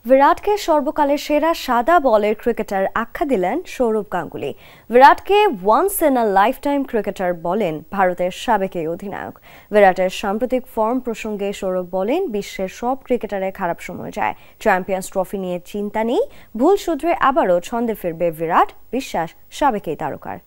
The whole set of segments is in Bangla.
विराटকে সর্বকালের সেরা সাদা বলের ক্রিকেটার আখ্যা দিলেন সৌরভ গাঙ্গুলী। বিরাটকে once in a lifetime cricketer বলেন ভারতের সাবেক এই অধিনায়ক। বিরাটের সাম্প্রতিক ফর্ম প্রসঙ্গে সৌরভ বলেন, বিশ্বের সব ক্রিকেটারের খারাপ সময় যায়, চ্যাম্পিয়ন্স ট্রফি নিয়ে চিন্তা নেই, ভুল শুধরে আবারও ছন্দে ফিরবে বিরাট, বিশ্বাস সাবেক এই তারকার।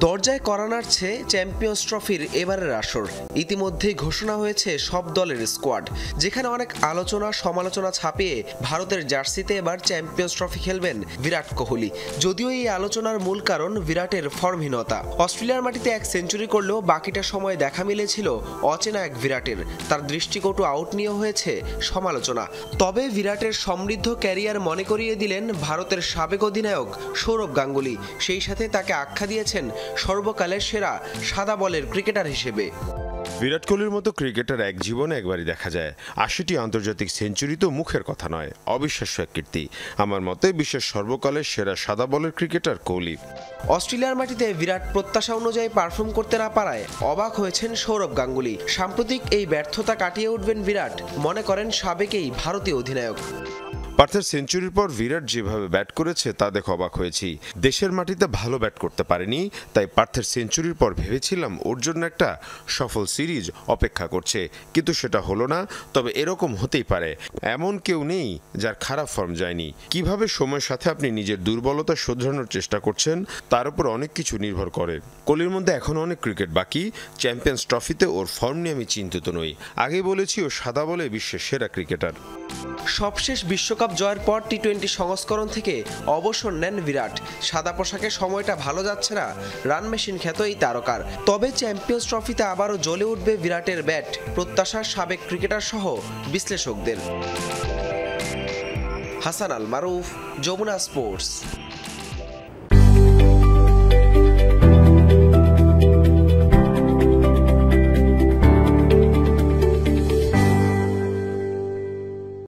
দরজায় কড়া নাড়ছে চ্যাম্পিয়ন্স ট্রফির এবারের আসর। ইতিমধ্যেই ঘোষণা হয়েছে সব দলের স্কোয়াড, যেখানে অনেক আলোচনা সমালোচনা ছাপিয়ে ভারতের জার্সিতে এবার চ্যাম্পিয়ন্স ট্রফি খেলবেন বিরাট কোহলি। যদিও এই আলোচনার মূল কারণ বিরাটের ফর্মহীনতা। অস্ট্রেলিয়ার মাটিতে এক সেঞ্চুরি করলেও বাকিটা সময় দেখা মিলেছিল অচেনা এক বিরাটের। তার দৃষ্টিকটু আউট নিয়ে হয়েছে সমালোচনা। তবে বিরাটের সমৃদ্ধ ক্যারিয়ার মনে করিয়ে দিলেন ভারতের সাবেক অধিনায়ক সৌরভ গাঙ্গুলী। সেই সাথে তাকে আখ্যা দিয়েছেন সর্বকালের সেরা সাদা বলের ক্রিকেটার হিসেবে। বিরাট কোহলির মতো ক্রিকেটার এক জীবনে একবারই দেখা যায়। ৮০টি আন্তর্জাতিক সেঞ্চুরি তো মুখের কথা নয়, অবিশ্বাস্য এক কীর্তি। আমার মতে বিশ্বের সর্বকালের সেরা সাদা বলের ক্রিকেটার কোহলি। অস্ট্রেলিয়ার মাটিতে বিরাট প্রত্যাশা অনুযায়ী পারফর্ম করতে না পারায় অবাক হয়েছেন সৌরভ গাঙ্গুলী। সাম্প্রতিক এই ব্যর্থতা কাটিয়ে উঠবেন বিরাট, মনে করেন সাবেক এই ভারতীয় অধিনায়ক। পার্থের সেঞ্চুরির পর বিরাট যেভাবে ব্যাট করেছে তা দেখে অবাক হয়েছি। দেশের মাটিতে ভালো ব্যাট করতে পারেনি, তাই পার্থের সেঞ্চুরির পর ভেবেছিলাম ওর জন্য একটা সফল সিরিজ অপেক্ষা করছে, কিন্তু সেটা হলো না। তবে এরকম হতেই পারে, এমন কেউ নেই যার খারাপ ফর্ম যায়নি। কিভাবে সময়ের সাথে আপনি নিজের দুর্বলতা শোধরানোর চেষ্টা করছেন তার উপর অনেক কিছু নির্ভর করে। কোহলির মধ্যে এখনো অনেক ক্রিকেট বাকি। চ্যাম্পিয়ন্স ট্রফিতে ওর ফর্ম নিয়ে আমি চিন্তিত নই। আগেই বলেছি ও সাদা বলে বিশ্বের সেরা ক্রিকেটার। সবশেষ বিশ্বকাপ জয়ের পর টি-20 সংস্করণ থেকে অবসর নেন বিরাট। সাদা পোশাকে সময়টা ভালো যাচ্ছে না রান মেশিন খ্যাত এই তারকার। তবে চ্যাম্পিয়ন্স ট্রফিতে আবারও জ্বলে উঠবে বিরাটের ব্যাট, প্রত্যাশার সাবেক ক্রিকেটার সহ বিশ্লেষকদের। হাসান আল মারুফ, যমুনা স্পোর্টস।